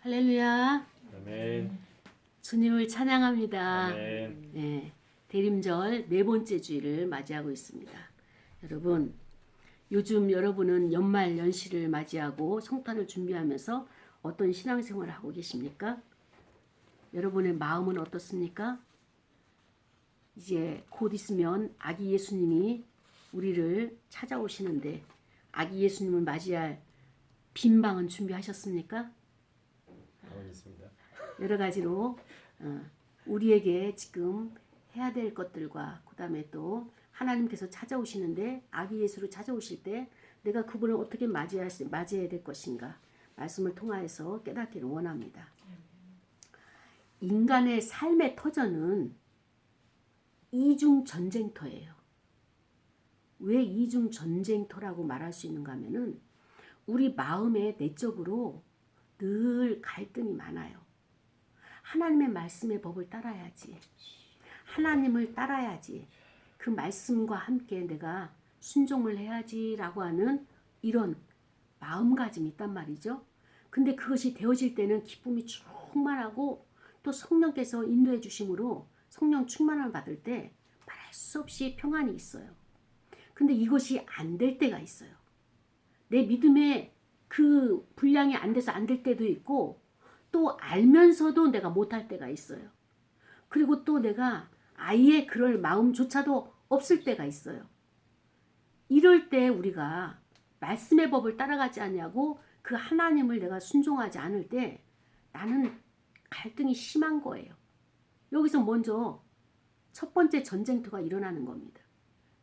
할렐루야. 아멘. 주님을 찬양합니다. 아멘. 네, 대림절 네 번째 주일을 맞이하고 있습니다. 여러분, 요즘 여러분은 연말 연시를 맞이하고 성탄을 준비하면서 어떤 신앙생활을 하고 계십니까? 여러분의 마음은 어떻습니까? 이제 곧 있으면 아기 예수님이 우리를 찾아오시는데 아기 예수님을 맞이할 빈 방은 준비하셨습니까? 하고 있습니다. 여러 가지로 우리에게 지금 해야 될 것들과 그 다음에 또 하나님께서 찾아오시는데 아기 예수로 찾아오실 때 내가 그분을 어떻게 맞이해야 될 것인가 말씀을 통하여서 깨닫기를 원합니다. 인간의 삶의 터전은 이중 전쟁터예요. 왜 이중 전쟁터라고 말할 수 있는가 하면은 우리 마음에 내적으로 늘 갈등이 많아요. 하나님의 말씀의 법을 따라야지. 하나님을 따라야지. 그 말씀과 함께 내가 순종을 해야지라고 하는 이런 마음가짐이 있단 말이죠. 근데 그것이 되어질 때는 기쁨이 충만하고 또 성령께서 인도해 주심으로 성령 충만을 받을 때 말할 수 없이 평안이 있어요. 근데 이것이 안 될 때가 있어요. 내 믿음의 그 분량이 안 돼서 안 될 때도 있고 또 알면서도 내가 못할 때가 있어요. 그리고 또 내가 아예 그럴 마음조차도 없을 때가 있어요. 이럴 때 우리가 말씀의 법을 따라가지 않냐고 그 하나님을 내가 순종하지 않을 때 나는 갈등이 심한 거예요. 여기서 먼저 첫 번째 전쟁터가 일어나는 겁니다.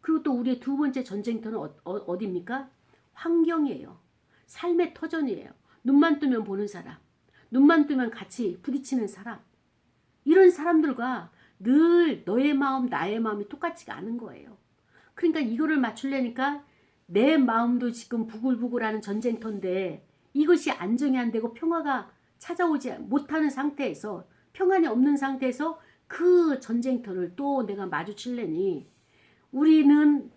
그리고 또 우리의 두 번째 전쟁터는 어디입니까? 환경이에요. 삶의 터전이에요. 눈만 뜨면 보는 사람, 눈만 뜨면 같이 부딪히는 사람, 이런 사람들과 늘 너의 마음 나의 마음이 똑같지가 않은 거예요. 그러니까 이거를 맞추려니까 내 마음도 지금 부글부글하는 전쟁터인데 이것이 안정이 안 되고 평화가 찾아오지 못하는 상태에서 평안이 없는 상태에서 그 전쟁터를 또 내가 마주치려니 우리는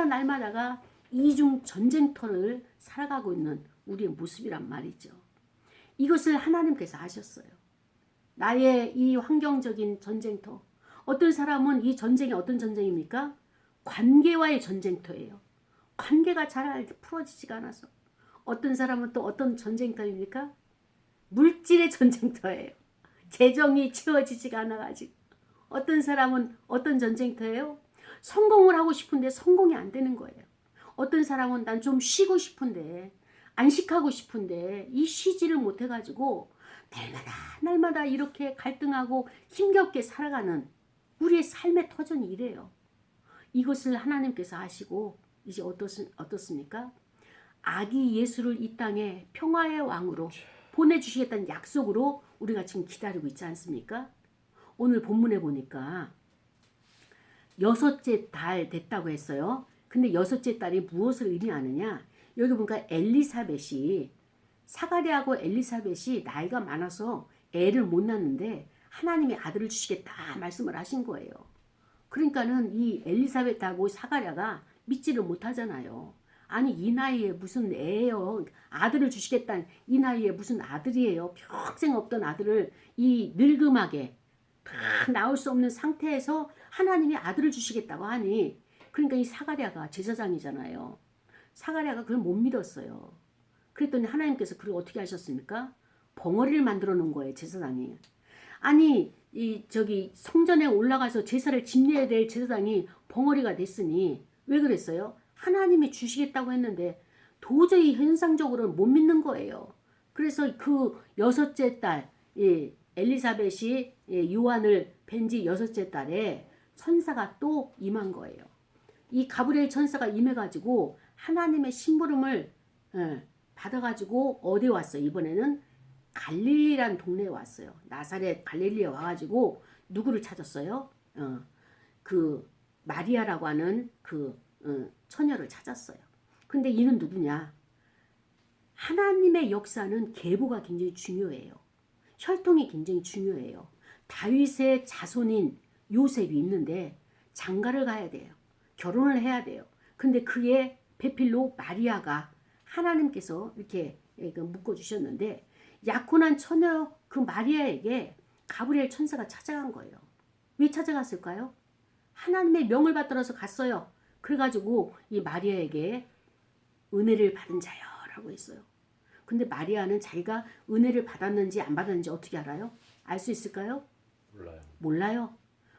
날마다가 이중 전쟁터를 살아가고 있는 우리의 모습이란 말이죠. 이것을 하나님께서 아셨어요. 나의 이 환경적인 전쟁터. 어떤 사람은 이 전쟁이 어떤 전쟁입니까? 관계와의 전쟁터예요. 관계가 잘 풀어지지가 않아서. 어떤 사람은 또 어떤 전쟁터입니까? 물질의 전쟁터예요. 재정이 채워지지가 않아가지고. 어떤 사람은 어떤 전쟁터예요? 성공을 하고 싶은데 성공이 안 되는 거예요. 어떤 사람은 난 좀 쉬고 싶은데 안식하고 싶은데 이 쉬지를 못해가지고 날마다 이렇게 갈등하고 힘겹게 살아가는 우리의 삶의 터전이 이래요. 이것을 하나님께서 아시고 이제 어떻습니까? 아기 예수를 이 땅에 평화의 왕으로 보내주시겠다는 약속으로 우리가 지금 기다리고 있지 않습니까? 오늘 본문에 보니까 여섯째 달 됐다고 했어요. 근데 여섯째 달이 무엇을 의미하느냐? 여기 보니까 엘리사벳이 사가랴하고 엘리사벳이 나이가 많아서 애를 못 낳는데 하나님이 아들을 주시겠다 말씀을 하신 거예요. 그러니까는 이 엘리사벳하고 사가랴가 믿지를 못하잖아요. 아니 이 나이에 무슨 애예요. 아들을 주시겠다는 이 나이에 무슨 아들이에요. 평생 없던 아들을 이 늙음하게 다 나올 수 없는 상태에서 하나님이 아들을 주시겠다고 하니 그러니까 이 사가랴가 제사장이잖아요. 사가랴가 그걸 못 믿었어요. 그랬더니 하나님께서 그걸 어떻게 하셨습니까? 벙어리를 만들어 놓은 거예요. 제사장이. 아니 이 저기 성전에 올라가서 제사를 집내야 될 제사장이 벙어리가 됐으니 왜 그랬어요? 하나님이 주시겠다고 했는데 도저히 현상적으로는 못 믿는 거예요. 그래서 그 여섯째 달 엘리사벳이 요한을 뵌 지 여섯째 달에 천사가 또 임한 거예요. 이 가브리엘 천사가 임해가지고 하나님의 심부름을 받아가지고 어디에 왔어요? 이번에는 갈릴리란 동네에 왔어요. 나사렛 갈릴리에 와가지고 누구를 찾았어요? 그 마리아라고 하는 그 처녀를 찾았어요. 근데 이는 누구냐? 하나님의 역사는 계보가 굉장히 중요해요. 혈통이 굉장히 중요해요. 다윗의 자손인 요셉이 있는데 장가를 가야 돼요. 결혼을 해야 돼요. 근데 그의 배필로 마리아가 하나님께서 이렇게 묶어주셨는데 약혼한 처녀 그 마리아에게 가브리엘 천사가 찾아간 거예요. 왜 찾아갔을까요? 하나님의 명을 받들어서 갔어요. 그래가지고 이 마리아에게 은혜를 받은 자여라고 했어요. 근데 마리아는 자기가 은혜를 받았는지 안 받았는지 어떻게 알아요? 알 수 있을까요? 몰라요. 몰라요.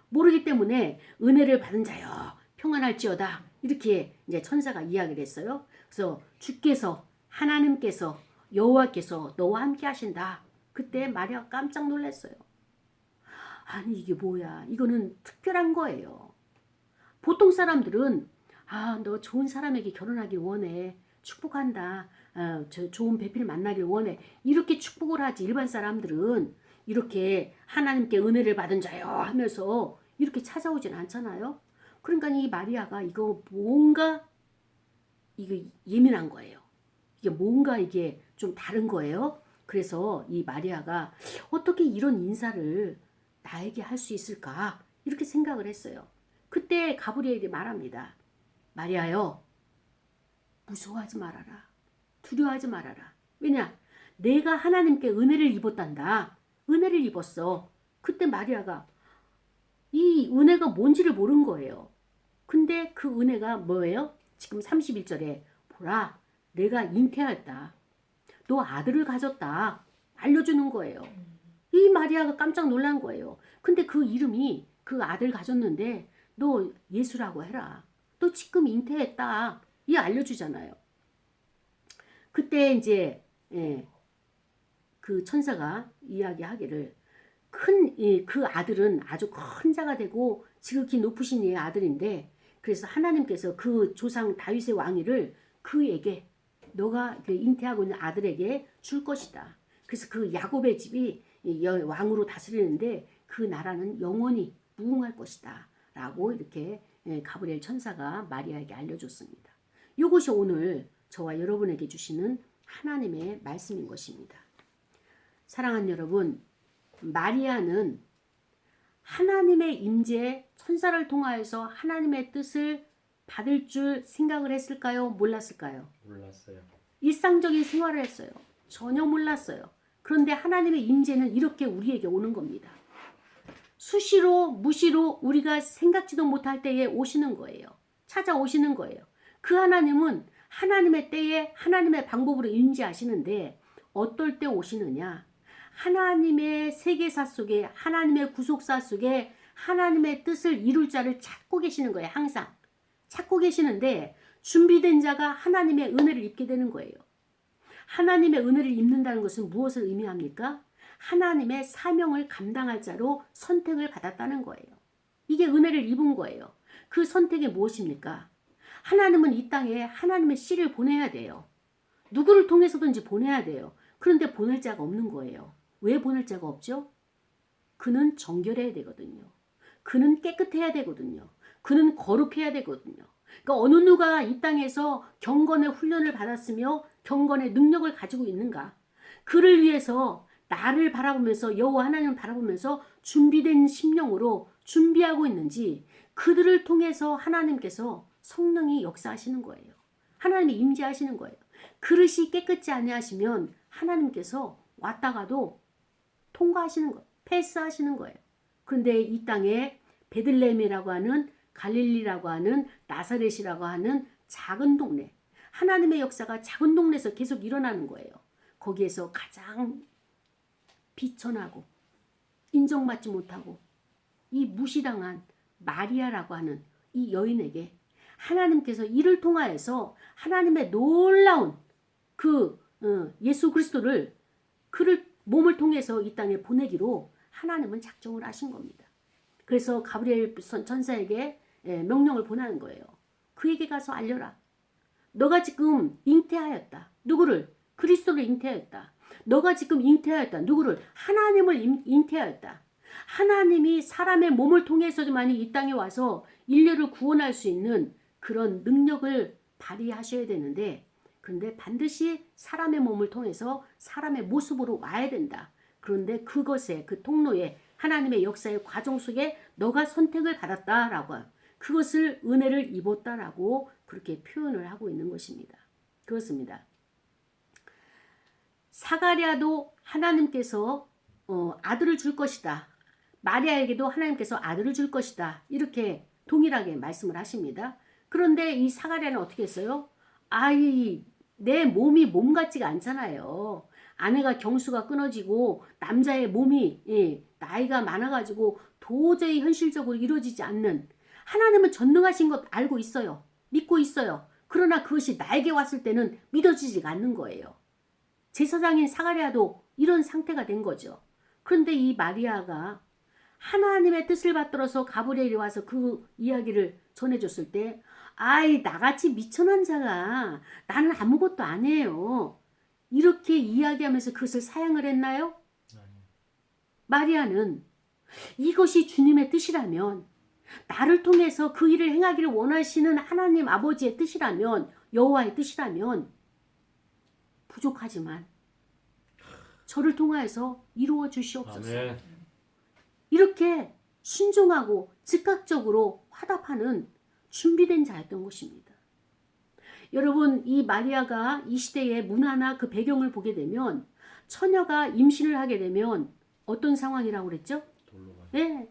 모르기 때문에 은혜를 받은 자여 평안할지어다 이렇게 이제 천사가 이야기를 했어요. 그래서 주께서 하나님께서 여호와께서 너와 함께 하신다. 그때 마리아 깜짝 놀랐어요. 아니 이게 뭐야? 이거는 특별한 거예요. 보통 사람들은 너 좋은 사람에게 결혼하길 원해. 축복한다. 저 좋은 배필 만나길 원해. 이렇게 축복을 하지. 일반 사람들은 이렇게 하나님께 은혜를 받은 자요 하면서 이렇게 찾아오진 않잖아요. 그러니까 이 마리아가 이거 뭔가 이거 예민한 거예요. 이게 뭔가 이게 좀 다른 거예요. 그래서 이 마리아가 어떻게 이런 인사를 나에게 할 수 있을까? 이렇게 생각을 했어요. 그때 가브리엘이 말합니다. 마리아여, 무서워하지 말아라. 두려워하지 말아라. 왜냐? 내가 하나님께 은혜를 입었단다. 은혜를 입었어. 그때 마리아가 이 은혜가 뭔지를 모른 거예요. 근데 그 은혜가 뭐예요? 지금 31절에 보라, 내가 잉태하였다. 너 아들을 가졌다. 알려주는 거예요. 이 마리아가 깜짝 놀란 거예요. 근데 그 이름이 그 아들 가졌는데 너 예수라고 해라. 너 지금 잉태했다. 이 알려주잖아요. 그때 이제 그 천사가 이야기하기를 그 아들은 아주 큰 자가 되고 지극히 높으신 이의 아들인데 그래서 하나님께서 그 조상 다윗의 왕위를 그에게 너가 그 잉태하고 있는 아들에게 줄 것이다. 그래서 그 야곱의 집이 왕으로 다스리는데 그 나라는 영원히 무궁할 것이다. 라고 이렇게 가브리엘 천사가 마리아에게 알려줬습니다. 이것이 오늘 저와 여러분에게 주시는 하나님의 말씀인 것입니다. 사랑하는 여러분, 마리아는 하나님의 임재에 천사를 통하여서 하나님의 뜻을 받을 줄 생각을 했을까요? 몰랐을까요? 몰랐어요. 일상적인 생활을 했어요. 전혀 몰랐어요. 그런데 하나님의 임재는 이렇게 우리에게 오는 겁니다. 수시로 무시로 우리가 생각지도 못할 때에 오시는 거예요. 찾아오시는 거예요. 그 하나님은 하나님의 때에 하나님의 방법으로 임재하시는데 어떨 때 오시느냐? 하나님의 세계사 속에 하나님의 구속사 속에 하나님의 뜻을 이룰 자를 찾고 계시는 거예요. 항상 찾고 계시는데 준비된 자가 하나님의 은혜를 입게 되는 거예요. 하나님의 은혜를 입는다는 것은 무엇을 의미합니까? 하나님의 사명을 감당할 자로 선택을 받았다는 거예요. 이게 은혜를 입은 거예요. 그 선택이 무엇입니까? 하나님은 이 땅에 하나님의 씨를 보내야 돼요. 누구를 통해서든지 보내야 돼요. 그런데 보낼 자가 없는 거예요. 왜 보낼 자가 없죠? 그는 정결해야 되거든요. 그는 깨끗해야 되거든요. 그는 거룩해야 되거든요. 그러니까 어느 누가 이 땅에서 경건의 훈련을 받았으며 경건의 능력을 가지고 있는가? 그를 위해서 나를 바라보면서 여호와 하나님을 바라보면서 준비된 심령으로 준비하고 있는지 그들을 통해서 하나님께서 성령이 역사하시는 거예요. 하나님이 임재하시는 거예요. 그릇이 깨끗지 아니하시면 하나님께서 왔다가도 통과하시는 거예요. 패스하시는 거예요. 그런데 이 땅에 베들레헴이라고 하는 갈릴리라고 하는 나사렛이라고 하는 작은 동네, 하나님의 역사가 작은 동네에서 계속 일어나는 거예요. 거기에서 가장 비천하고 인정받지 못하고 이 무시당한 마리아라고 하는 이 여인에게 하나님께서 이를 통하여서 하나님의 놀라운 그 예수 그리스도를 그를 몸을 통해서 이 땅에 보내기로 하나님은 작정을 하신 겁니다. 그래서 가브리엘 천사에게 명령을 보내는 거예요. 그에게 가서 알려라. 너가 지금 잉태하였다. 누구를? 그리스도를 잉태하였다. 너가 지금 잉태하였다. 누구를? 하나님을 잉태하였다. 하나님이 사람의 몸을 통해서만이 이 땅에 와서 인류를 구원할 수 있는 그런 능력을 발휘하셔야 되는데 그런데 반드시 사람의 몸을 통해서 사람의 모습으로 와야 된다. 그런데 그것에 그 통로에 하나님의 역사의 과정 속에 너가 선택을 받았다라고 그것을 은혜를 입었다라고 그렇게 표현을 하고 있는 것입니다. 그렇습니다. 사가랴도 하나님께서 아들을 줄 것이다. 마리아에게도 하나님께서 아들을 줄 것이다. 이렇게 동일하게 말씀을 하십니다. 그런데 이 사가랴는 어떻게 했어요? 내 몸이 몸 같지가 않잖아요. 아내가 경수가 끊어지고 남자의 몸이 나이가 많아가지고 도저히 현실적으로 이루어지지 않는, 하나님은 전능하신 것 알고 있어요. 믿고 있어요. 그러나 그것이 나에게 왔을 때는 믿어지지가 않는 거예요. 제사장인 사가랴도 이런 상태가 된 거죠. 그런데 이 마리아가 하나님의 뜻을 받들어서 가브리엘이 와서 그 이야기를 전해줬을 때, 나같이 미천한 자가 나는 아무것도 아니에요. 이렇게 이야기하면서 그것을 사양을 했나요? 마리아는 이것이 주님의 뜻이라면, 나를 통해서 그 일을 행하기를 원하시는 하나님 아버지의 뜻이라면, 여호와의 뜻이라면 부족하지만 저를 통하여서 이루어 주시옵소서. 아멘. 이렇게 순종하고 즉각적으로 화답하는 준비된 자였던 것입니다. 여러분, 이 마리아가 이 시대의 문화나 그 배경을 보게 되면, 처녀가 임신을 하게 되면 어떤 상황이라고 그랬죠? 네,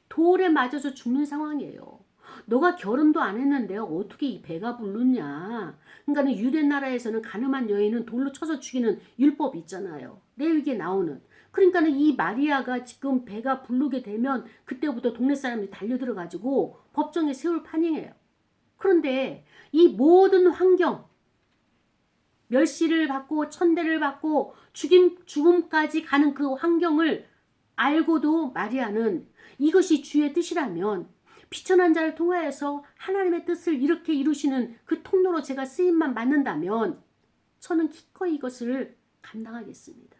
돌에 맞아서 죽는 상황이에요. 너가 결혼도 안 했는데 어떻게 이 배가 부르냐. 그러니까 유대 나라에서는 가늠한 여인은 돌로 쳐서 죽이는 율법이 있잖아요. 레위기에 나오는. 그러니까 이 마리아가 지금 배가 부르게 되면 그때부터 동네 사람들이 달려들어가지고 법정에 세울 판이에요. 그런데 이 모든 환경, 멸시를 받고 천대를 받고 죽음까지 가는 그 환경을 알고도 마리아는 이것이 주의 뜻이라면, 비천한 자를 통하여서 하나님의 뜻을 이렇게 이루시는 그 통로로 제가 쓰임만 받는다면 저는 기꺼이 이것을 감당하겠습니다.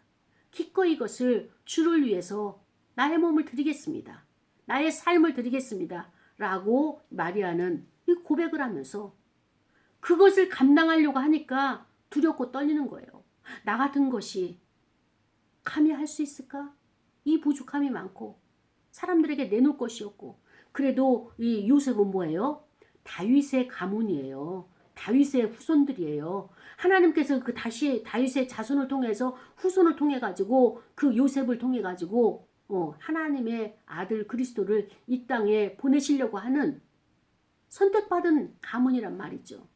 기꺼이 이것을 주를 위해서 나의 몸을 드리겠습니다. 나의 삶을 드리겠습니다. 라고 마리아는 이 고백을 하면서 그것을 감당하려고 하니까 두렵고 떨리는 거예요. 나 같은 것이 감히 할 수 있을까? 이 부족함이 많고 사람들에게 내놓을 것이 없고. 그래도 이 요셉은 뭐예요? 다윗의 가문이에요. 다윗의 후손들이에요. 하나님께서 그 다윗의 자손을 통해서, 후손을 통해 가지고, 그 요셉을 통해 가지고 하나님의 아들 그리스도를 이 땅에 보내시려고 하는 선택받은 가문이란 말이죠.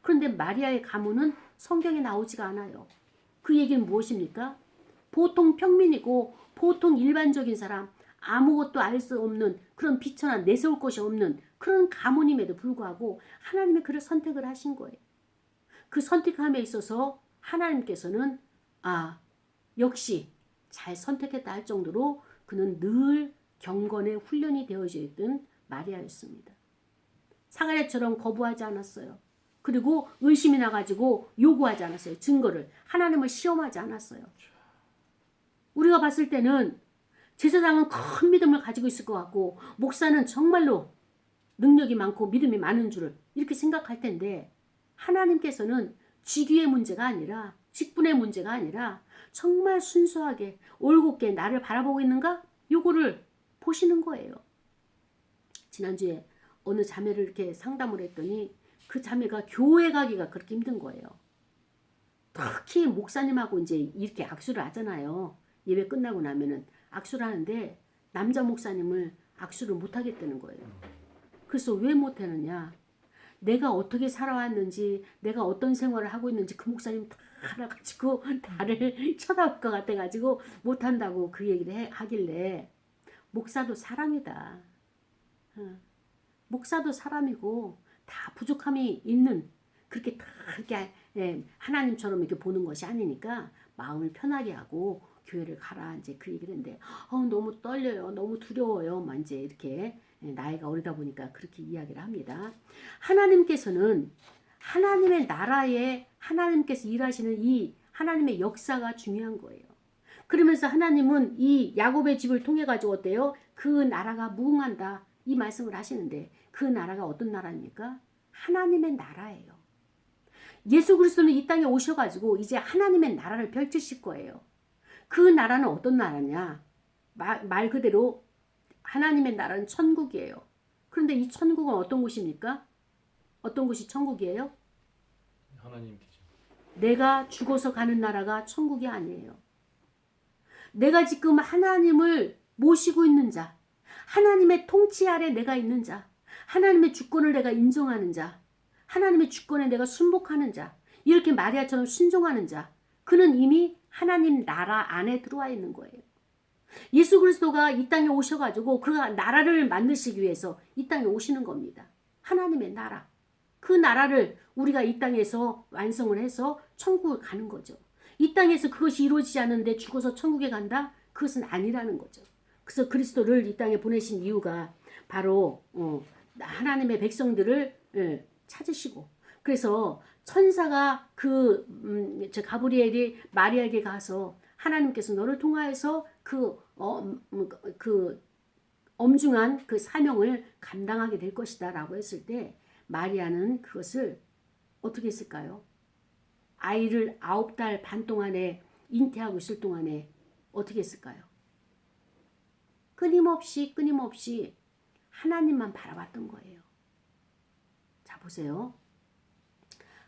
그런데 마리아의 가문은 성경에 나오지가 않아요. 그 얘기는 무엇입니까? 보통 평민이고 보통 일반적인 사람, 아무것도 알 수 없는 그런 비천한, 내세울 것이 없는 그런 가문임에도 불구하고 하나님이 그를 선택을 하신 거예요. 그 선택함에 있어서 하나님께서는 역시 잘 선택했다 할 정도로 그는 늘 경건에 훈련이 되어져 있던 마리아였습니다. 사가랴처럼 거부하지 않았어요. 그리고 의심이 나가지고 요구하지 않았어요. 증거를. 하나님을 시험하지 않았어요. 우리가 봤을 때는 제사장은 큰 믿음을 가지고 있을 것 같고, 목사는 정말로 능력이 많고 믿음이 많은 줄 이렇게 생각할 텐데, 하나님께서는 직위의 문제가 아니라, 직분의 문제가 아니라 정말 순수하게 올곧게 나를 바라보고 있는가? 요거를 보시는 거예요. 지난주에 어느 자매를 이렇게 상담을 했더니 그 자매가 교회 가기가 그렇게 힘든 거예요. 특히 목사님하고 이제 이렇게 악수를 하잖아요. 예배 끝나고 나면은 악수를 하는데 남자 목사님을 악수를 못 하겠다는 거예요. 그래서 왜 못 하느냐? 내가 어떻게 살아왔는지, 내가 어떤 생활을 하고 있는지 그 목사님 다 알아가지고 나를 쳐다볼 것 같아가지고 못 한다고 그 얘기를 하길래, 목사도 사람이다. 목사도 사람이고 다 부족함이 있는, 그렇게 다 이렇게 하나님처럼 이렇게 보는 것이 아니니까 마음을 편하게 하고 교회를 가라, 이제 그 얘기를 했는데, 너무 떨려요, 너무 두려워요, 막 이제 이렇게 나이가 어리다 보니까 그렇게 이야기를 합니다. 하나님께서는 하나님의 나라에 하나님께서 일하시는 이 하나님의 역사가 중요한 거예요. 그러면서 하나님은 이 야곱의 집을 통해 가지고 어때요? 그 나라가 무궁한다, 이 말씀을 하시는데, 그 나라가 어떤 나라입니까? 하나님의 나라예요. 예수 그리스도는 이 땅에 오셔가지고 이제 하나님의 나라를 펼치실 거예요. 그 나라는 어떤 나라냐? 말 그대로 하나님의 나라는 천국이에요. 그런데 이 천국은 어떤 곳입니까? 어떤 곳이 천국이에요? 하나님 계신. 내가 죽어서 가는 나라가 천국이 아니에요. 내가 지금 하나님을 모시고 있는 자, 하나님의 통치 아래 내가 있는 자, 하나님의 주권을 내가 인정하는 자, 하나님의 주권에 내가 순복하는 자, 이렇게 마리아처럼 순종하는 자, 그는 이미 하나님 나라 안에 들어와 있는 거예요. 예수 그리스도가 이 땅에 오셔가지고 그 나라를 만드시기 위해서 이 땅에 오시는 겁니다. 하나님의 나라. 그 나라를 우리가 이 땅에서 완성을 해서 천국을 가는 거죠. 이 땅에서 그것이 이루어지지 않는데 죽어서 천국에 간다? 그것은 아니라는 거죠. 그래서 그리스도를 이 땅에 보내신 이유가 바로 하나님의 백성들을 찾으시고, 그래서 천사가 가브리엘이 마리아에게 가서 하나님께서 너를 통하여서 그 엄중한 그 사명을 감당하게 될 것이다 라고 했을 때 마리아는 그것을 어떻게 했을까요? 아이를 9달 반 동안에 잉태하고 있을 동안에 어떻게 했을까요? 끊임없이 하나님만 바라봤던 거예요. 자, 보세요.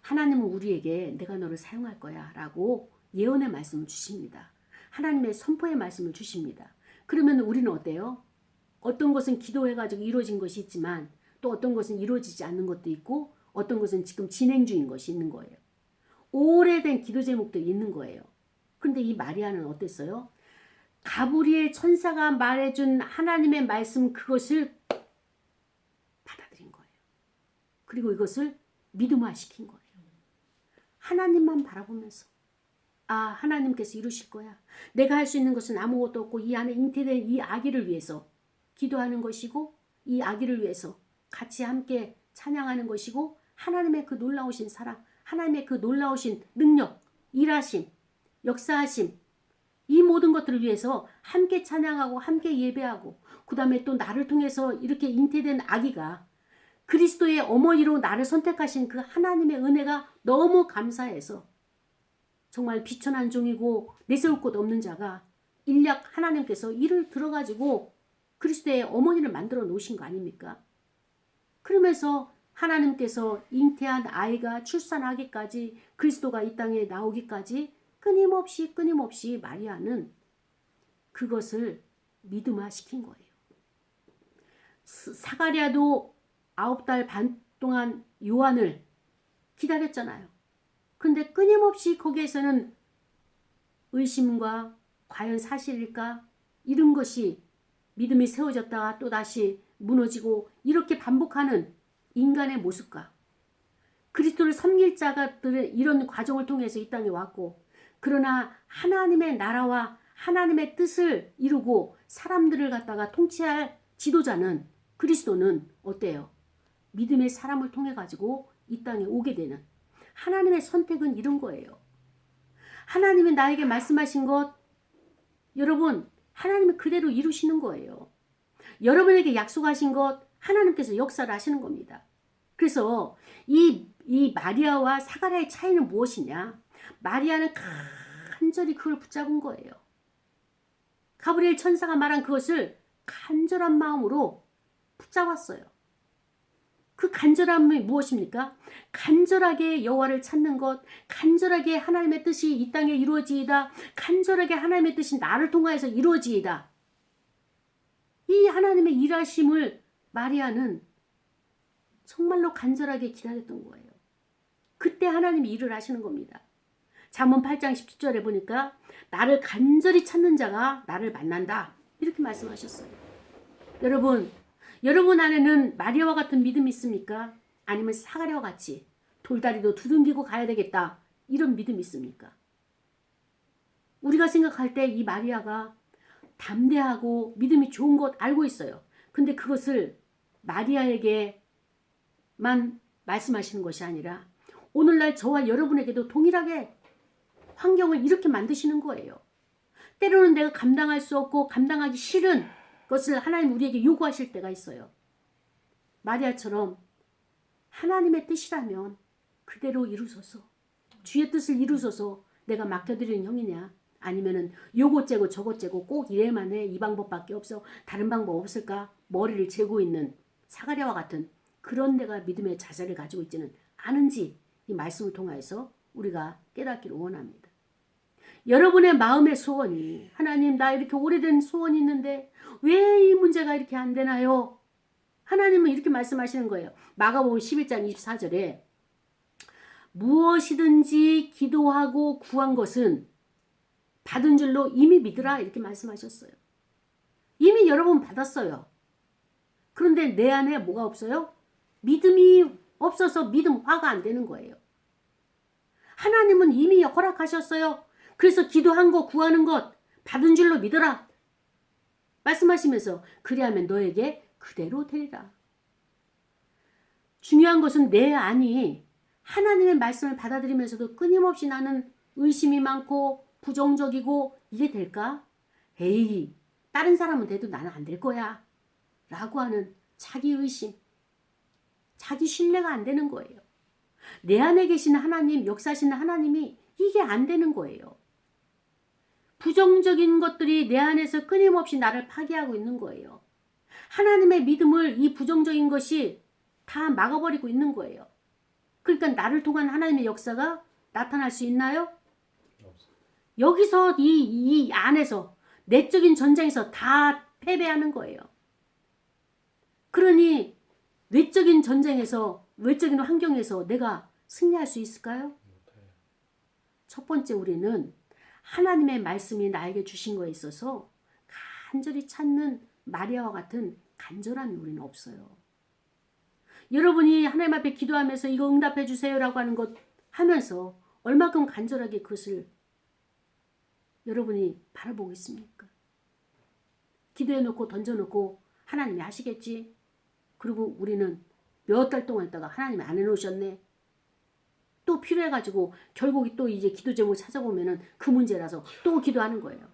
하나님은 우리에게 내가 너를 사용할 거야 라고 예언의 말씀을 주십니다. 하나님의 선포의 말씀을 주십니다. 그러면 우리는 어때요? 어떤 것은 기도해가지고 이루어진 것이 있지만 또 어떤 것은 이루어지지 않는 것도 있고 어떤 것은 지금 진행 중인 것이 있는 거예요. 오래된 기도 제목들이 있는 거예요. 그런데 이 마리아는 어땠어요? 가브리엘 천사가 말해준 하나님의 말씀 그것을 받아들인 거예요. 그리고 이것을 믿음화시킨 거예요. 하나님만 바라보면서 하나님께서 이루실 거야. 내가 할 수 있는 것은 아무것도 없고 이 안에 잉태된 이 아기를 위해서 기도하는 것이고 이 아기를 위해서 같이 함께 찬양하는 것이고 하나님의 그 놀라우신 사랑, 하나님의 그 놀라우신 능력, 일하심, 역사하심, 이 모든 것들을 위해서 함께 찬양하고 함께 예배하고 그 다음에 또 나를 통해서 이렇게 잉태된 아기가 그리스도의 어머니로 나를 선택하신 그 하나님의 은혜가 너무 감사해서 정말 비천한 종이고 내세울 곳 없는 자가 인력 하나님께서 이를 들어가지고 그리스도의 어머니를 만들어 놓으신 거 아닙니까? 그러면서 하나님께서 잉태한 아이가 출산하기까지 그리스도가 이 땅에 나오기까지 끊임없이 마리아는 그것을 믿음화시킨 거예요. 사가랴도 9달 반 동안 요한을 기다렸잖아요. 근데 끊임없이 거기에서는 의심과 과연 사실일까? 이런 것이 믿음이 세워졌다가 또다시 무너지고 이렇게 반복하는 인간의 모습과 그리스도를 섬길 자가들의 이런 과정을 통해서 이 땅에 왔고 그러나 하나님의 나라와 하나님의 뜻을 이루고 사람들을 갖다가 통치할 지도자는 그리스도는 어때요? 믿음의 사람을 통해 가지고 이 땅에 오게 되는 하나님의 선택은 이런 거예요. 하나님이 나에게 말씀하신 것 여러분 하나님이 그대로 이루시는 거예요. 여러분에게 약속하신 것 하나님께서 역사를 하시는 겁니다. 그래서 이 마리아와 사가랴의 차이는 무엇이냐? 마리아는 간절히 그걸 붙잡은 거예요. 가브리엘 천사가 말한 그것을 간절한 마음으로 붙잡았어요. 그 간절함이 무엇입니까? 간절하게 여호와를 찾는 것, 간절하게 하나님의 뜻이 이 땅에 이루어지이다, 간절하게 하나님의 뜻이 나를 통하여서 이루어지이다. 이 하나님의 일하심을 마리아는 정말로 간절하게 기다렸던 거예요. 그때 하나님이 일을 하시는 겁니다. 잠언 8장 17절에 보니까 나를 간절히 찾는 자가 나를 만난다. 이렇게 말씀하셨어요. 여러분 안에는 마리아와 같은 믿음이 있습니까? 아니면 사가랴와 같이 돌다리도 두둥기고 가야 되겠다. 이런 믿음이 있습니까? 우리가 생각할 때 이 마리아가 담대하고 믿음이 좋은 것 알고 있어요. 근데 그것을 마리아에게만 말씀하시는 것이 아니라 오늘날 저와 여러분에게도 동일하게 환경을 이렇게 만드시는 거예요. 때로는 내가 감당할 수 없고 감당하기 싫은 것을 하나님 우리에게 요구하실 때가 있어요. 마리아처럼 하나님의 뜻이라면 그대로 이루소서. 주의 뜻을 이루소서. 내가 맡겨드리는 형이냐? 아니면은 요것 째고 저것 째고 꼭 이래만 해. 이 방법밖에 없어. 다른 방법 없을까? 머리를 재고 있는 사가랴와 같은 그런 내가 믿음의 자세를 가지고 있지는 않은지 이 말씀을 통하여서 우리가 깨닫기를 원합니다. 여러분의 마음의 소원이 하나님 나 이렇게 오래된 소원이 있는데 왜 이 문제가 이렇게 안 되나요? 하나님은 이렇게 말씀하시는 거예요. 마가복음 11장 24절에 무엇이든지 기도하고 구한 것은 받은 줄로 이미 믿으라 이렇게 말씀하셨어요. 이미 여러분 받았어요. 그런데 내 안에 뭐가 없어요? 믿음이 없어서 믿음 화가 안 되는 거예요. 하나님은 이미 허락하셨어요. 그래서 기도한 거 구하는 것 받은 줄로 믿어라. 말씀하시면서 그리하면 너에게 그대로 되리라. 중요한 것은 내 안이 하나님의 말씀을 받아들이면서도 끊임없이 나는 의심이 많고 부정적이고 이게 될까? 에이 다른 사람은 돼도 나는 안 될 거야 라고 하는 자기 의심, 자기 신뢰가 안 되는 거예요. 내 안에 계신 하나님, 역사하시는 하나님이 이게 안 되는 거예요. 부정적인 것들이 내 안에서 끊임없이 나를 파괴하고 있는 거예요. 하나님의 믿음을 이 부정적인 것이 다 막아버리고 있는 거예요. 그러니까 나를 통한 하나님의 역사가 나타날 수 있나요? 여기서 이 안에서 내적인 전쟁에서 다 패배하는 거예요. 그러니 외적인 전쟁에서 외적인 환경에서 내가 승리할 수 있을까요? 첫 번째 우리는 하나님의 말씀이 나에게 주신 거에 있어서 간절히 찾는 마리아와 같은 간절함이 우리는 없어요. 여러분이 하나님 앞에 기도하면서 이거 응답해 주세요라고 하는 것 하면서 얼마큼 간절하게 그것을 여러분이 바라보고 있습니까? 기도해놓고 던져놓고 하나님이 하시겠지. 그리고 우리는 몇 달 동안 있다가 하나님이 안 해놓으셨네. 또 필요해가지고 결국 또 이제 기도 제목 찾아보면은 그 문제라서 또 기도하는 거예요.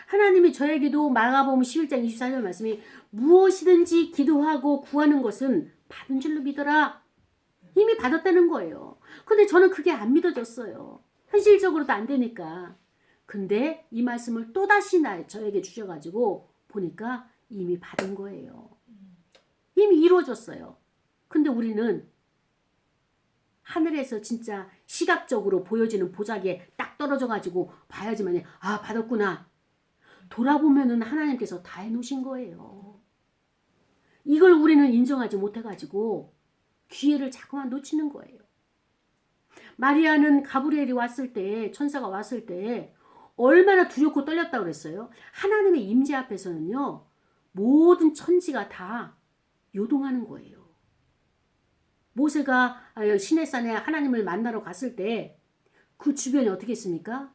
하나님이 저에게도 마가복음 11장 24절 말씀이 무엇이든지 기도하고 구하는 것은 받은 줄로 믿어라. 이미 받았다는 거예요. 근데 저는 그게 안 믿어졌어요. 현실적으로도 안 되니까. 근데 이 말씀을 또다시 저에게 주셔가지고 보니까 이미 받은 거예요. 이미 이루어졌어요. 근데 우리는 하늘에서 진짜 시각적으로 보여지는 보자기에 딱 떨어져가지고 봐야지만 아 받았구나. 돌아보면은 하나님께서 다 해놓으신 거예요. 이걸 우리는 인정하지 못해가지고 기회를 자꾸만 놓치는 거예요. 마리아는 가브리엘이 왔을 때 천사가 왔을 때 얼마나 두렵고 떨렸다고 그랬어요. 하나님의 임재 앞에서는요 모든 천지가 다 요동하는 거예요. 모세가 시내산에 하나님을 만나러 갔을 때 그 주변이 어떻게 했습니까?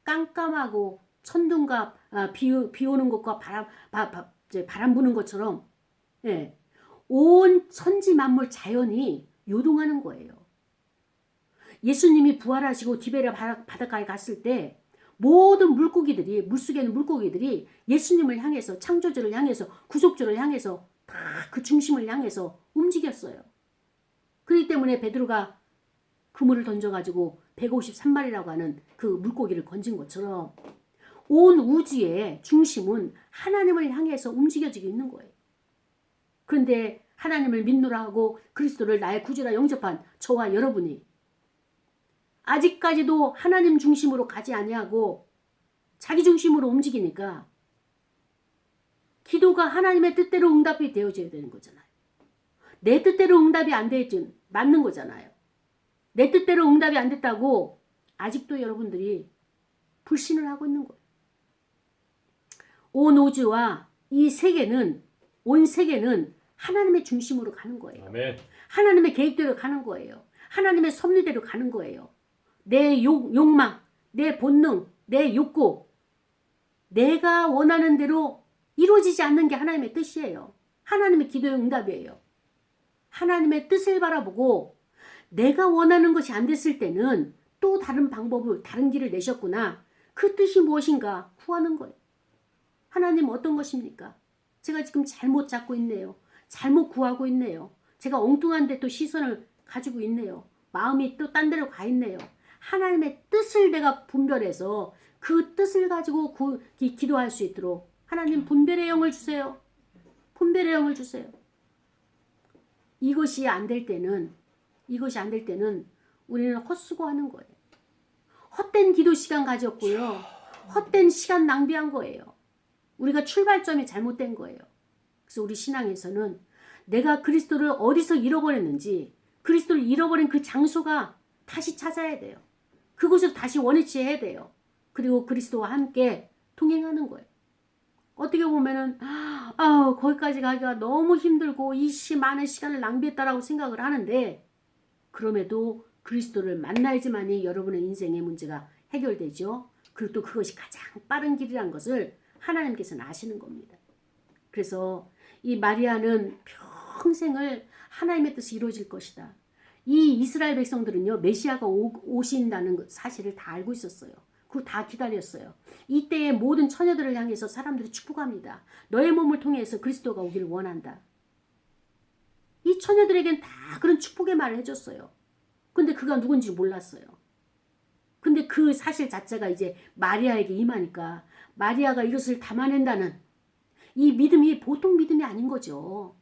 깜깜하고 천둥과 비 오는 것과 바람 부는 것처럼 예, 온 천지 만물 자연이 요동하는 거예요. 예수님이 부활하시고 디베랴 바닷가에 갔을 때 모든 물고기들이 물속에 있는 물고기들이 예수님을 향해서 창조주를 향해서 구속주를 향해서 다 그 중심을 향해서 움직였어요. 그렇기 때문에 베드로가 그물을 던져가지고 153마리라고 하는 그 물고기를 건진 것처럼 온 우주의 중심은 하나님을 향해서 움직여지고 있는 거예요. 그런데 하나님을 믿노라 하고 그리스도를 나의 구주라 영접한 저와 여러분이 아직까지도 하나님 중심으로 가지 아니하고 자기 중심으로 움직이니까 기도가 하나님의 뜻대로 응답이 되어져야 되는 거잖아요. 내 뜻대로 응답이 안 되지 맞는 거잖아요. 내 뜻대로 응답이 안 됐다고 아직도 여러분들이 불신을 하고 있는 거예요. 온 우주와 이 세계는 온 세계는 하나님의 중심으로 가는 거예요. 아멘. 하나님의 계획대로 가는 거예요. 하나님의 섭리대로 가는 거예요. 내 욕망, 내 본능, 내 욕구 내가 원하는 대로 이루어지지 않는 게 하나님의 뜻이에요. 하나님의 기도의 응답이에요. 하나님의 뜻을 바라보고 내가 원하는 것이 안 됐을 때는 또 다른 방법을 다른 길을 내셨구나. 그 뜻이 무엇인가 구하는 거예요. 하나님 어떤 것입니까? 제가 지금 잘못 잡고 있네요. 잘못 구하고 있네요. 제가 엉뚱한 데 또 시선을 가지고 있네요. 마음이 또 딴 데로 가 있네요. 하나님의 뜻을 내가 분별해서 그 뜻을 가지고 기도할 수 있도록 하나님 분별의 영을 주세요. 분별의 영을 주세요. 이것이 안 될 때는 우리는 헛수고하는 거예요. 헛된 기도 시간 가졌고요. 헛된 시간 낭비한 거예요. 우리가 출발점이 잘못된 거예요. 그래서 우리 신앙에서는 내가 그리스도를 어디서 잃어버렸는지 그리스도를 잃어버린 그 장소가 다시 찾아야 돼요. 그곳을 다시 원위치해야 돼요. 그리고 그리스도와 함께 동행하는 거예요. 어떻게 보면은 거기까지 가기가 너무 힘들고 많은 시간을 낭비했다라고 생각을 하는데 그럼에도 그리스도를 만나야지만이 여러분의 인생의 문제가 해결되죠. 그리고 또 그것이 가장 빠른 길이란 것을 하나님께서는 아시는 겁니다. 그래서 이 마리아는 평생을 하나님의 뜻이 이루어질 것이다. 이 이스라엘 백성들은요, 메시아가 오신다는 사실을 다 알고 있었어요. 그거 다 기다렸어요. 이때의 모든 처녀들을 향해서 사람들이 축복합니다. 너의 몸을 통해서 그리스도가 오기를 원한다. 이 처녀들에겐 다 그런 축복의 말을 해줬어요. 근데 그가 누군지 몰랐어요. 근데 그 사실 자체가 이제 마리아에게 임하니까 마리아가 이것을 담아낸다는 이 믿음이 보통 믿음이 아닌 거죠.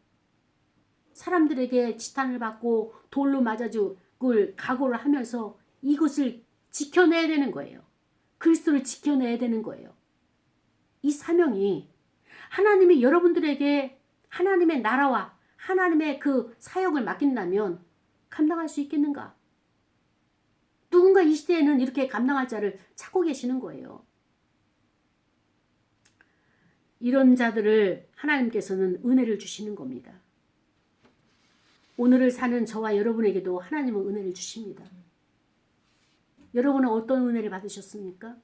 사람들에게 지탄을 받고 돌로 맞아 죽을 각오를 하면서 이것을 지켜내야 되는 거예요. 그리스도를 지켜내야 되는 거예요. 이 사명이 하나님이 여러분들에게 하나님의 나라와 하나님의 그 사역을 맡긴다면 감당할 수 있겠는가? 누군가 이 시대에는 이렇게 감당할 자를 찾고 계시는 거예요. 이런 자들을 하나님께서는 은혜를 주시는 겁니다. 오늘을 사는 저와 여러분에게도 하나님은 은혜를 주십니다. 여러분은 어떤 은혜를 받으셨습니까?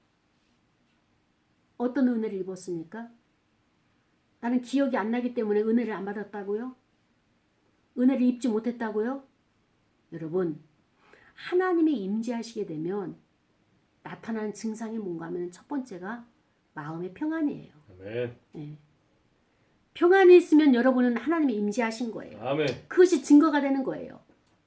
어떤 은혜를 입었습니까? 나는 기억이 안 나기 때문에 은혜를 안 받았다고요? 은혜를 입지 못했다고요? 여러분, 하나님이 임재하시게 되면 나타나는 증상이 뭔가 하면 첫 번째가 마음의 평안이에요. 아멘. 네. 평안이 있으면 여러분은 하나님이 임재하신 거예요. 아멘. 그것이 증거가 되는 거예요.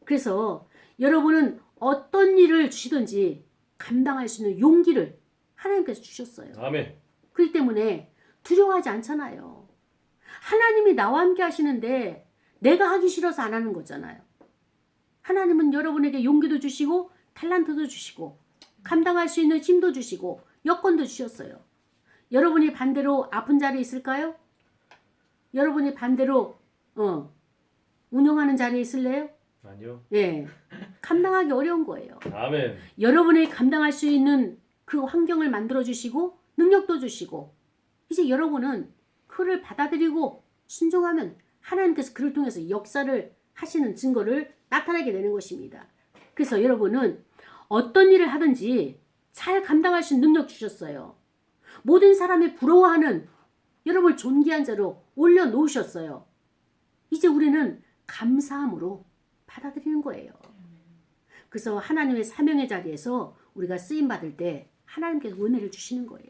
그래서 여러분은 어떤 일을 주시든지 감당할 수 있는 용기를 하나님께서 주셨어요. 아멘. 그렇기 때문에 두려워하지 않잖아요. 하나님이 나와 함께 하시는데 내가 하기 싫어서 안 하는 거잖아요. 하나님은 여러분에게 용기도 주시고 탤런트도 주시고 감당할 수 있는 힘도 주시고 여건도 주셨어요. 여러분이 반대로 아픈 자리에 있을까요? 여러분이 반대로 운영하는 자리에 있을래요? 아니요. 예, 감당하기 어려운 거예요. 아멘. 여러분이 감당할 수 있는 그 환경을 만들어 주시고 능력도 주시고 이제 여러분은 그를 받아들이고 순종하면 하나님께서 그를 통해서 역사를 하시는 증거를 나타내게 되는 것입니다. 그래서 여러분은 어떤 일을 하든지 잘 감당할 수 있는 능력 주셨어요. 모든 사람이 부러워하는 여러분을 존귀한 자로 올려놓으셨어요. 이제 우리는 감사함으로 받아들이는 거예요. 그래서 하나님의 사명의 자리에서 우리가 쓰임받을 때 하나님께서 은혜를 주시는 거예요.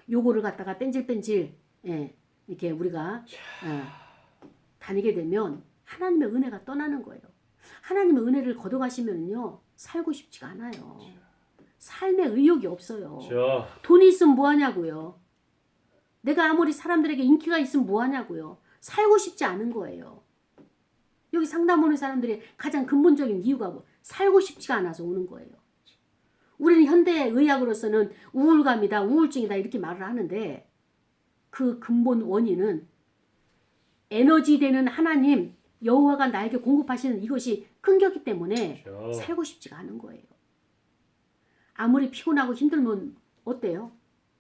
요거를 갖다가 뺀질뺀질 이렇게 우리가 다니게 되면 하나님의 은혜가 떠나는 거예요. 하나님의 은혜를 걷어가시면요 살고 싶지가 않아요. 삶의 의욕이 없어요. 돈이 있으면 뭐하냐고요. 내가 아무리 사람들에게 인기가 있으면 뭐하냐고요. 살고 싶지 않은 거예요. 여기 상담 오는 사람들의 가장 근본적인 이유가 뭐? 살고 싶지가 않아서 오는 거예요. 우리는 현대의학으로서는 우울감이다, 우울증이다 이렇게 말을 하는데 그 근본 원인은 에너지 되는 하나님 여호와가 나에게 공급하시는 이것이 끊겼기 때문에 살고 싶지가 않은 거예요. 아무리 피곤하고 힘들면 어때요?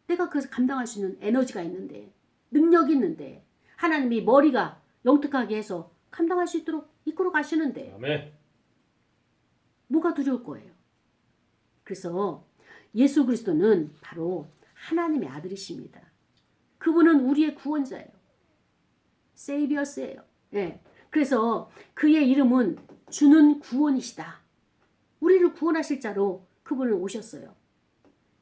내가 그래서 감당할 수 있는 에너지가 있는데 능력이 있는데 하나님이 머리가 영특하게 해서 감당할 수 있도록 이끌어 가시는데 아멘. 뭐가 두려울 거예요? 그래서 예수 그리스도는 바로 하나님의 아들이십니다. 그분은 우리의 구원자예요. 세이비어스예요. 예. 그래서 그의 이름은 주는 구원이시다. 우리를 구원하실 자로 그분은 오셨어요.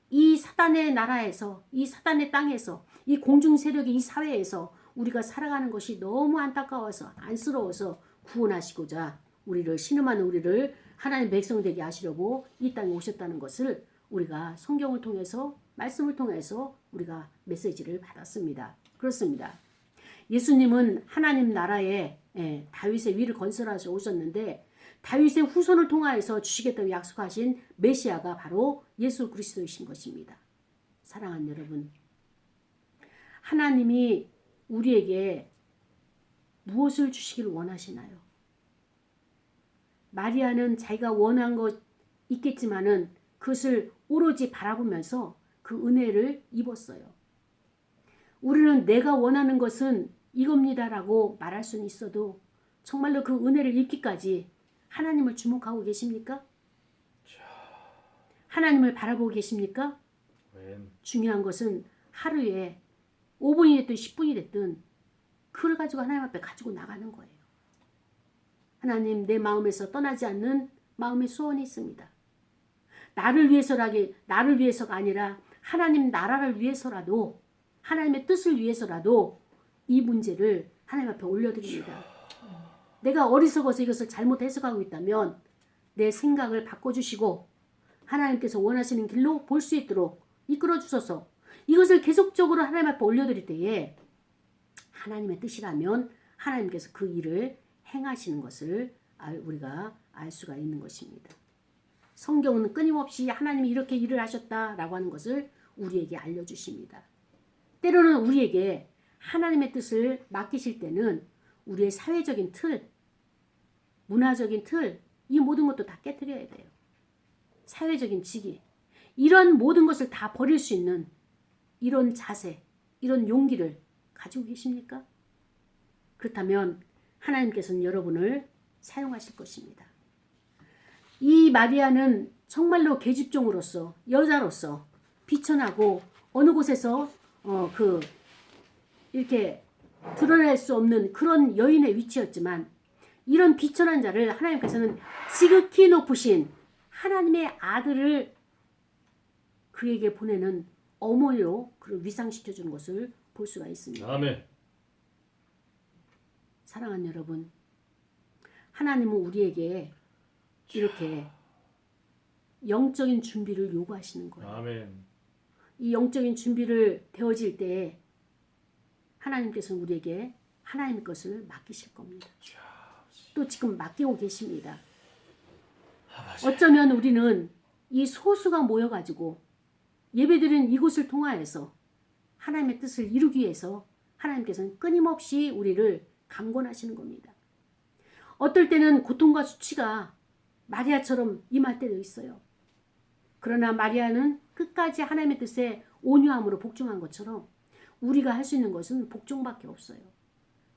이 사단의 나라에서, 이 사단의 땅에서, 이 공중 세력의 이 사회에서 우리가 살아가는 것이 너무 안타까워서 안쓰러워서 구원하시고자 우리를 신음하는 우리를 하나님 백성 되게 하시려고 이 땅에 오셨다는 것을 우리가 성경을 통해서 말씀을 통해서 우리가 메시지를 받았습니다. 그렇습니다. 예수님은 하나님 나라에 다윗의 위를 건설하셔 오셨는데 다윗의 후손을 통하여서 주시겠다고 약속하신 메시아가 바로 예수 그리스도이신 것입니다. 사랑하는 여러분, 하나님이 우리에게 무엇을 주시기를 원하시나요? 마리아는 자기가 원한 것 있겠지만은 그것을 오로지 바라보면서 그 은혜를 입었어요. 우리는 내가 원하는 것은 이겁니다라고 말할 수는 있어도 정말로 그 은혜를 입기까지 하나님을 주목하고 계십니까? 하나님을 바라보고 계십니까? 중요한 것은 하루에 5분이 됐든 10분이 됐든 그걸 가지고 하나님 앞에 가지고 나가는 거예요. 하나님, 내 마음에서 떠나지 않는 마음의 소원이 있습니다. 나를 위해서가 아니라 하나님 나라를 위해서라도, 하나님의 뜻을 위해서라도 이 문제를 하나님 앞에 올려드립니다. 내가 어리석어서 이것을 잘못 해석하고 있다면 내 생각을 바꿔주시고 하나님께서 원하시는 길로 볼 수 있도록 이끌어 주셔서 이것을 계속적으로 하나님 앞에 올려드릴 때에 하나님의 뜻이라면 하나님께서 그 일을 행하시는 것을 우리가 알 수가 있는 것입니다. 성경은 끊임없이 하나님이 이렇게 일을 하셨다라고 하는 것을 우리에게 알려주십니다. 때로는 우리에게 하나님의 뜻을 맡기실 때는 우리의 사회적인 틀, 문화적인 틀, 이 모든 것도 다 깨트려야 돼요. 사회적인 직위, 이런 모든 것을 다 버릴 수 있는 이런 자세, 이런 용기를 가지고 계십니까? 그렇다면 하나님께서는 여러분을 사용하실 것입니다. 이 마리아는 정말로 계집종으로서, 여자로서 비천하고 어느 곳에서 이렇게 드러낼 수 없는 그런 여인의 위치였지만, 이런 비천한 자를 하나님께서는 지극히 높으신 하나님의 아들을 그에게 보내는 어머니로 그를 위상시켜주는 것을 볼 수가 있습니다. 아멘. 사랑하는 여러분, 하나님은 우리에게 이렇게 영적인 준비를 요구하시는 거예요. 아멘. 이 영적인 준비를 되어질 때 하나님께서는 우리에게 하나님의 것을 맡기실 겁니다. 또 지금 맡기고 계십니다. 어쩌면 우리는 이 소수가 모여가지고 예배드리는 이곳을 통하여서 하나님의 뜻을 이루기 위해서 하나님께서는 끊임없이 우리를 강권하시는 겁니다. 어떨 때는 고통과 수치가 마리아처럼 임할 때도 있어요. 그러나 마리아는 끝까지 하나님의 뜻에 온유함으로 복종한 것처럼 우리가 할 수 있는 것은 복종밖에 없어요.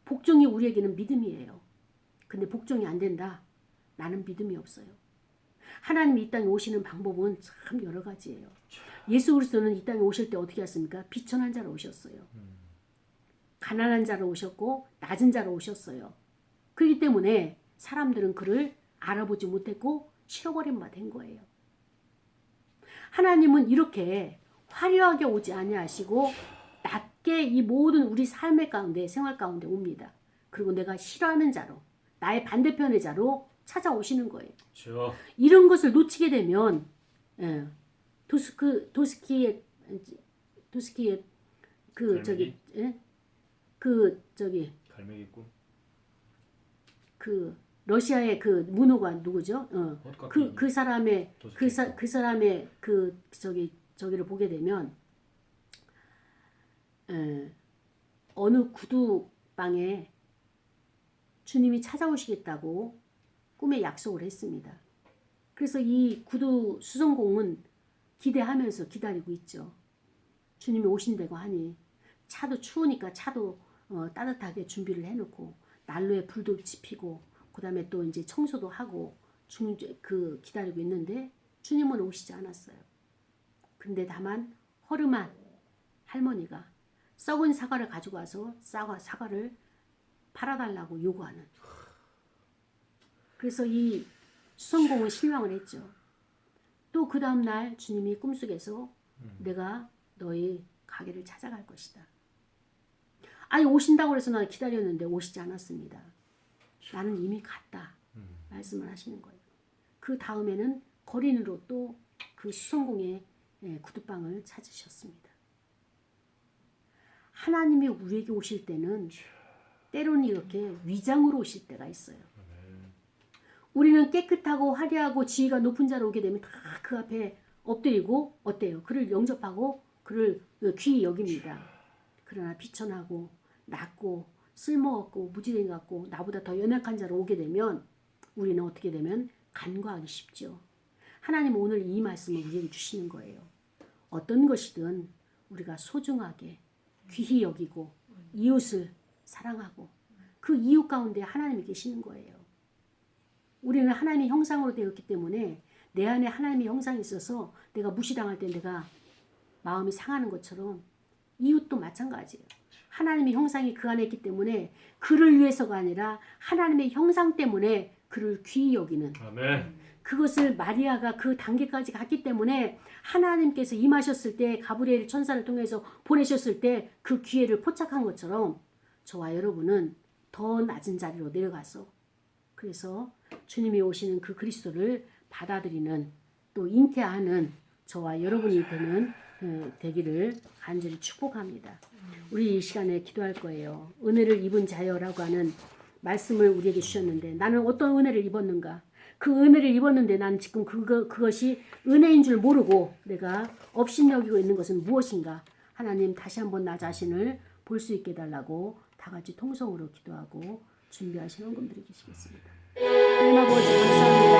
복종이 우리에게는 믿음이에요. 근데 복종이 안 된다. 나는 믿음이 없어요. 하나님이 이 땅에 오시는 방법은 참 여러 가지예요. 예수 그리스도는 이 땅에 오실 때 어떻게 하십니까? 비천한 자로 오셨어요. 가난한 자로 오셨고 낮은 자로 오셨어요. 그렇기 때문에 사람들은 그를 알아보지 못했고 싫어버린 바 된 거예요. 하나님은 이렇게 화려하게 오지 아니하시고 낮게 이 모든 우리 삶의 가운데, 생활 가운데 옵니다. 그리고 내가 싫어하는 자로, 나의 반대편의 자로 찾아오시는 거예요. 그렇죠. 이런 것을 놓치게 되면 도스키의 갈매기꾼. 그 러시아의 그 문호가 누구죠? 그 사람의 저기를 보게 되면 어느 구두방에 주님이 찾아오시겠다고 꿈에 약속을 했습니다. 그래서 이 구두 수성공은 기대하면서 기다리고 있죠. 주님이 오신다고 하니 차도 추우니까 차도 따뜻하게 준비를 해놓고 난로에 불도 지피고 그 다음에 또 이제 청소도 하고 기다리고 있는데 주님은 오시지 않았어요. 근데 다만 허름한 할머니가 썩은 사과를 가지고 와서 사과를 팔아달라고 요구하는. 그래서 이 수성공은 실망을 했죠. 또 그 다음날 주님이 꿈속에서 내가 너의 가게를 찾아갈 것이다. 아니 오신다고 해서 나는 기다렸는데 오시지 않았습니다. 나는 이미 갔다. 말씀을 하시는 거예요. 그 다음에는 거린으로 또 그 수성공의 구두방을 찾으셨습니다. 하나님이 우리에게 오실 때는 때로는 이렇게 위장으로 오실 때가 있어요. 우리는 깨끗하고 화려하고 지위가 높은 자로 오게 되면 다 그 앞에 엎드리고 어때요? 그를 영접하고 그를 귀히 여깁니다. 그러나 비천하고 낮고 쓸모없고 무지랭이 같고 나보다 더 연약한 자로 오게 되면 우리는 어떻게 되면 간과하기 쉽죠. 하나님은 오늘 이 말씀을 우리에게 주시는 거예요. 어떤 것이든 우리가 소중하게 귀히 여기고 이웃을 사랑하고 그 이웃 가운데 하나님이 계시는 거예요. 우리는 하나님의 형상으로 되었기 때문에 내 안에 하나님의 형상이 있어서 내가 무시당할 때 내가 마음이 상하는 것처럼 이웃도 마찬가지예요. 하나님의 형상이 그 안에 있기 때문에 그를 위해서가 아니라 하나님의 형상 때문에 그를 귀히 여기는 아멘. 그것을 마리아가 그 단계까지 갔기 때문에 하나님께서 임하셨을 때 가브리엘 천사를 통해서 보내셨을 때 그 기회를 포착한 것처럼 저와 여러분은 더 낮은 자리로 내려가서 그래서 주님이 오시는 그 그리스도를 받아들이는 또 잉태하는 저와 여러분이 되기를 간절히 축복합니다. 우리 이 시간에 기도할 거예요. 은혜를 입은 자여라고 하는 말씀을 우리에게 주셨는데 나는 어떤 은혜를 입었는가? 그 은혜를 입었는데 나는 지금 그것이 은혜인 줄 모르고 내가 업신여기고 있는 것은 무엇인가? 하나님 다시 한번 나 자신을 볼 수 있게 해달라고 다 같이 통성으로 기도하고 준비하신 헌금 드리겠습니다. 하나님 아버지 감사합니다.